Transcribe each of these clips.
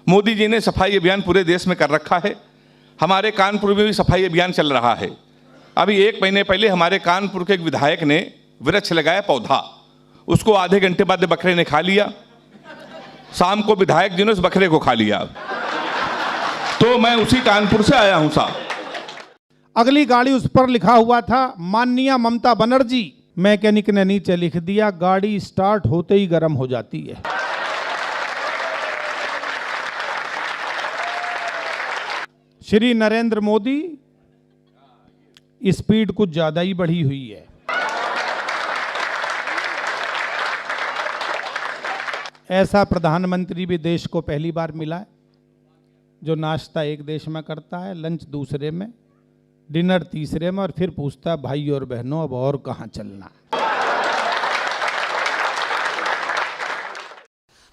मोदी जी ने सफाई अभियान पूरे देश में कर रखा है। हमारे कानपुर में भी सफाई अभियान चल रहा है। अभी 1 महीने पहले हमारे कानपुर के एक विधायक ने वृक्ष लगाया, पौधा, उसको आधे घंटे बाद बकरे ने खा लिया। शाम को विधायक जी ने उस बकरे को खा लिया। तो मैं उसी कानपुर से आया हूं साहब। अगली गाड़ी उस पर लिखा हुआ था माननीय ममता बनर्जी। मैकेनिक ने नीचे लिख दिया गाड़ी स्टार्ट होते ही गर्म हो जाती है। श्री नरेंद्र मोदी, स्पीड कुछ ज्यादा ही बढ़ी हुई है। ऐसा प्रधानमंत्री भी देश को पहली बार मिला है जो नाश्ता एक देश में करता है, लंच दूसरे में, डिनर तीसरे में, और फिर पूछता है भाई और बहनों अब और कहां चलना।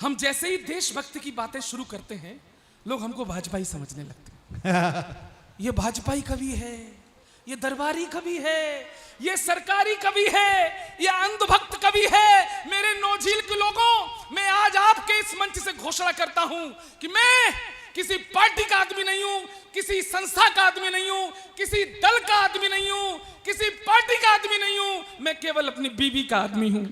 हम जैसे ही देशभक्ति की बातें शुरू करते हैं लोग हमको भाजपाई समझने लगते हैं। ये भाजपाई कवि है, ये दरबारी कवि है, ये सरकारी कवि है, ये अंधभक्त कवि है। मेरे नौझील के लोगों, मैं आज आपके इस मंच से घोषणा करता हूं कि मैं किसी पार्टी का आदमी नहीं हूं, किसी संस्था का आदमी नहीं हूं, किसी दल का आदमी नहीं हूं, किसी पार्टी का आदमी नहीं हूं। मैं केवल अपनी बीवी का आदमी हूं।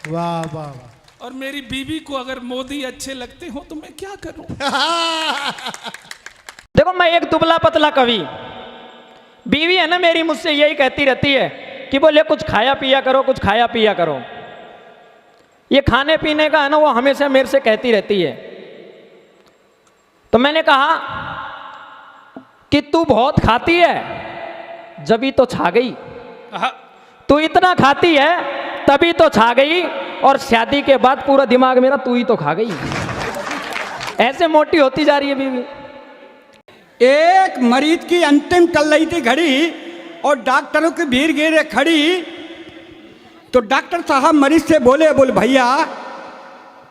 वाह वाह वाह। और मेरी बीवी को अगर मोदी अच्छे लगते हो तो मैं क्या करूं? देखो, मैं एक दुबला पतला कवि, बीवी है ना मेरी, मुझसे यही कहती रहती है कि बोले कुछ खाया पिया करो, कुछ खाया पिया करो। ये खाने पीने का है ना, वो हमेशा मेरे से कहती रहती है। तो मैंने कहा कि तू बहुत खाती है जभी तो छा गई, तू इतना खाती है तभी तो छा गई, और शादी के बाद पूरा दिमाग मेरा तू ही तो खा गई। ऐसे मोटी होती जा रही है बीवी। एक मरीज की अंतिम चल रही थी घड़ी और डॉक्टरों की भीड़ घेरे खड़ी, तो डॉक्टर साहब मरीज से बोले भैया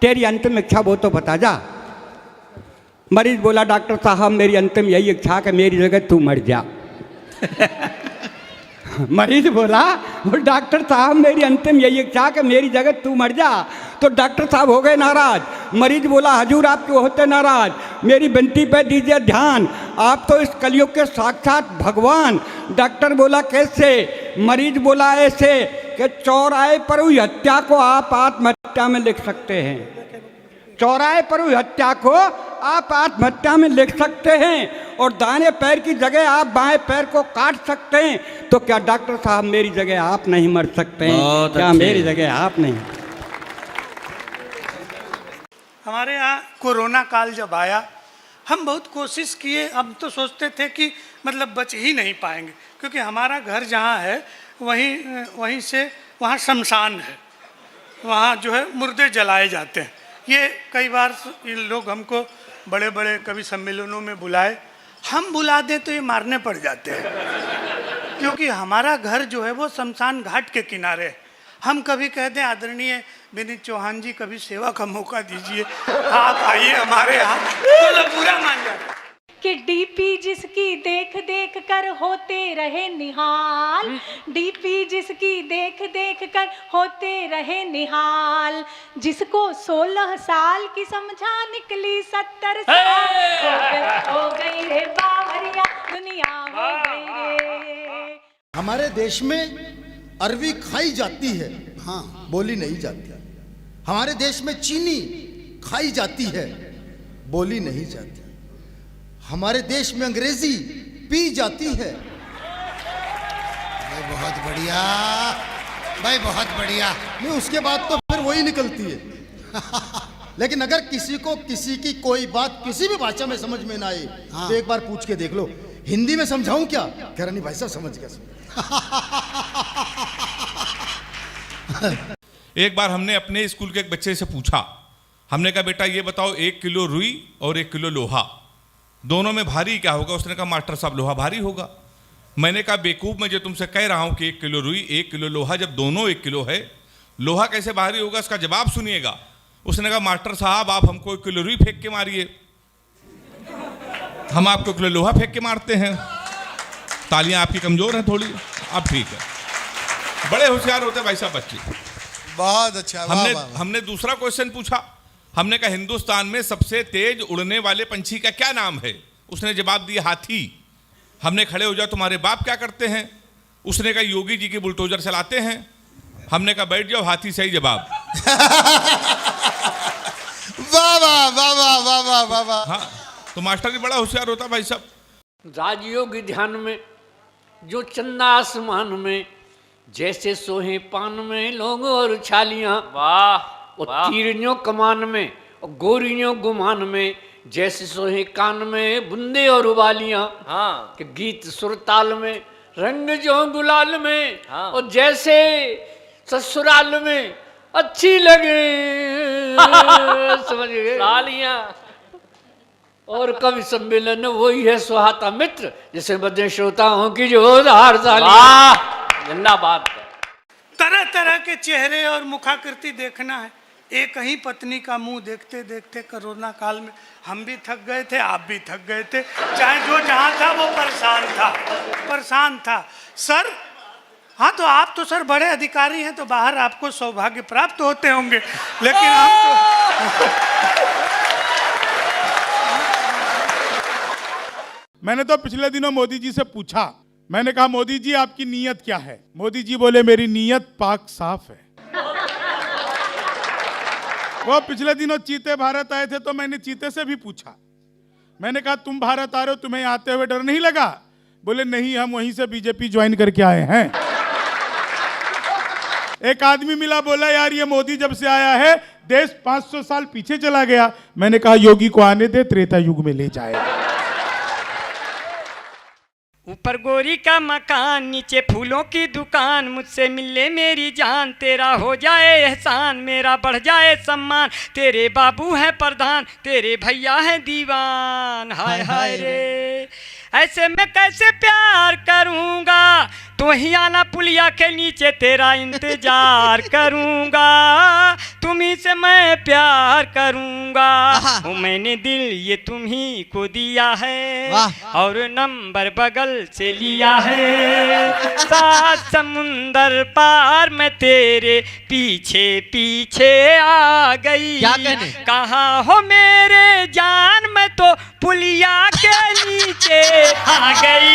तेरी अंतिम इच्छा वो तो बता जा। मरीज बोला डॉक्टर साहब मेरी अंतिम यही इच्छा कि मेरी जगह तू मर जा। मरीज बोला डॉक्टर साहब मेरी अंतिम यही इच्छा कि मेरी जगह तू मर जा। तो डॉक्टर साहब हो गए नाराज। मरीज बोला हजूर आप क्यों होते नाराज, मेरी विनती पे दीजिए ध्यान, आप तो इस कलयुग के साक्षात भगवान। डॉक्टर बोला कैसे? मरीज बोला ऐसे कि चौराहे पर हुई हत्या को आप आत्महत्या में लिख सकते हैं। चौराहे पर हुई हत्या को आप आत्महत्या में लिख सकते हैं, और दाहिने पैर की जगह आप बाएं पैर को काट सकते हैं। तो क्या डॉक्टर साहब मेरी जगह आप नहीं मर सकते हैं? क्या मेरी जगह आप नहीं? हमारे यहाँ कोरोना काल जब आया, हम बहुत कोशिश किए। अब तो सोचते थे कि मतलब बच ही नहीं पाएंगे, क्योंकि हमारा घर जहाँ है वहीं से वहाँ शमशान है, वहाँ जो है मुर्दे जलाए जाते हैं। ये कई बार ये लोग हमको बड़े बड़े कवि सम्मेलनों में बुलाए, हम बुला दें तो ये मारने पड़ जाते हैं, क्योंकि हमारा घर जो है वो शमशान घाट के किनारे है। हम कभी कहते हैं आदरणीय विनीत चौहान जी कभी सेवा का मौका दीजिए, आप आइए हमारे यहाँ, तो लोग बुरा मान जाते हैं। कि डीपी जिसकी देख देख कर होते रहे निहाल, डीपी जिसकी देख देख कर होते रहे निहाल, जिसको 16 साल की समझा निकली 70 साल, हो गई रे बावरिया दुनिया हो गई रे। हमारे देश में अरबी खाई जाती है, हाँ बोली नहीं जाती। हमारे देश में चीनी खाई जाती है, बोली नहीं जाती। हमारे देश में अंग्रेजी पी जाती है। भाई बहुत बढ़िया, भाई बहुत बढ़िया। नहीं, उसके बाद तो फिर वही निकलती है। लेकिन अगर किसी को किसी की कोई बात किसी भी भाषा में समझ में ना आए, हाँ। तो एक बार पूछ के देख लो, हिंदी में समझाऊं क्या? कह रहा नहीं भाई साहब समझ गया। एक बार हमने अपने स्कूल के एक बच्चे से पूछा, हमने कहा बेटा ये बताओ 1 किलो रुई और 1 किलो लोहा, दोनों में भारी क्या होगा? उसने कहा मास्टर साहब लोहा भारी होगा। मैंने कहा बेवकूफ़, मैं जो तुमसे कह रहा हूं कि 1 किलो रुई 1 किलो लोहा, जब दोनों 1 किलो है, लोहा कैसे भारी होगा? इसका जवाब सुनिएगा। उसने कहा मास्टर साहब आप हमको 1 किलो रुई फेंक के मारिए, हम आपको 1 किलो लोहा फेंक के मारते हैं। तालियां आपकी कमजोर हैं थोड़ी, अब ठीक है। बड़े होशियार होते भाई साहब बच्चे। बहुत अच्छा। हमने दूसरा क्वेश्चन पूछा, हमने कहा हिंदुस्तान में सबसे तेज उड़ने वाले पंछी का क्या नाम है? उसने जवाब दिया हाथी। हमने खड़े हो जाओ तुम्हारे बाप क्या करते हैं? उसने कहा योगी जी की बुलडोजर चलाते हैं। हमने कहा बैठ जाओ, हाथी सही जवाब। वाह वाह वाह वाह वाह वाह वाह वाह। हाँ, तो मास्टर जी बड़ा होशियार होता भाई साहब। राजयोगी ध्यान में जो चंदा आसमान में, जैसे सोहे पान में लोग और छालियां, वाह और तीरनियों कमान में और गोरियों गुमान में, जैसे सोहे कान में बुंदे और उबालियां। हाँ कि गीत सुरताल में रंग जो गुलाल में, हाँ। और जैसे ससुराल में अच्छी लगे समझ गए तालियां। और कवि सम्मेलन वही है सुहाता मित्र, जिसे बदे श्रोताओं की जो हार जिंदाबाद। तरह तरह के चेहरे और मुखाकृति देखना है। एक ही पत्नी का मुंह देखते देखते कोरोना काल में हम भी थक गए थे, आप भी थक गए थे। चाहे जो जहां था वो परेशान था सर। हाँ, तो आप तो सर बड़े अधिकारी हैं, तो बाहर आपको सौभाग्य प्राप्त होते होंगे, लेकिन हम तो मैंने तो पिछले दिनों मोदी जी से पूछा, मैंने कहा मोदी जी आपकी नीयत क्या है? मोदी जी बोले मेरी नीयत पाक साफ है। वो पिछले दिनों चीते भारत आए थे, तो मैंने चीते से भी पूछा, मैंने कहा तुम भारत आ रहे हो, तुम्हें आते हुए डर नहीं लगा? बोले नहीं, हम वहीं से बीजेपी ज्वाइन करके आए हैं। एक आदमी मिला, बोला यार ये मोदी जब से आया है देश 500 साल पीछे चला गया। मैंने कहा योगी को आने दे, त्रेता युग में ले जाएगा। ऊपर गोरी का मकान, नीचे फूलों की दुकान, मुझसे मिले मेरी जान, तेरा हो जाए एहसान, मेरा बढ़ जाए सम्मान, तेरे बाबू है प्रधान, तेरे भैया है दीवान। हाय हाय रे, ऐसे मैं कैसे प्यार करूँगा, तो ही आना पुलिया के नीचे तेरा इंतजार करूँगा, तुम्ही से मैं प्यार करूँगा। वो मैंने दिल ये तुम्ही को दिया है, और नंबर बगल से लिया है, 7 समुंदर पार मैं तेरे पीछे पीछे आ गई। कहाँ हो मेरे जान, मैं तो पुलिया के नीचे आ गई।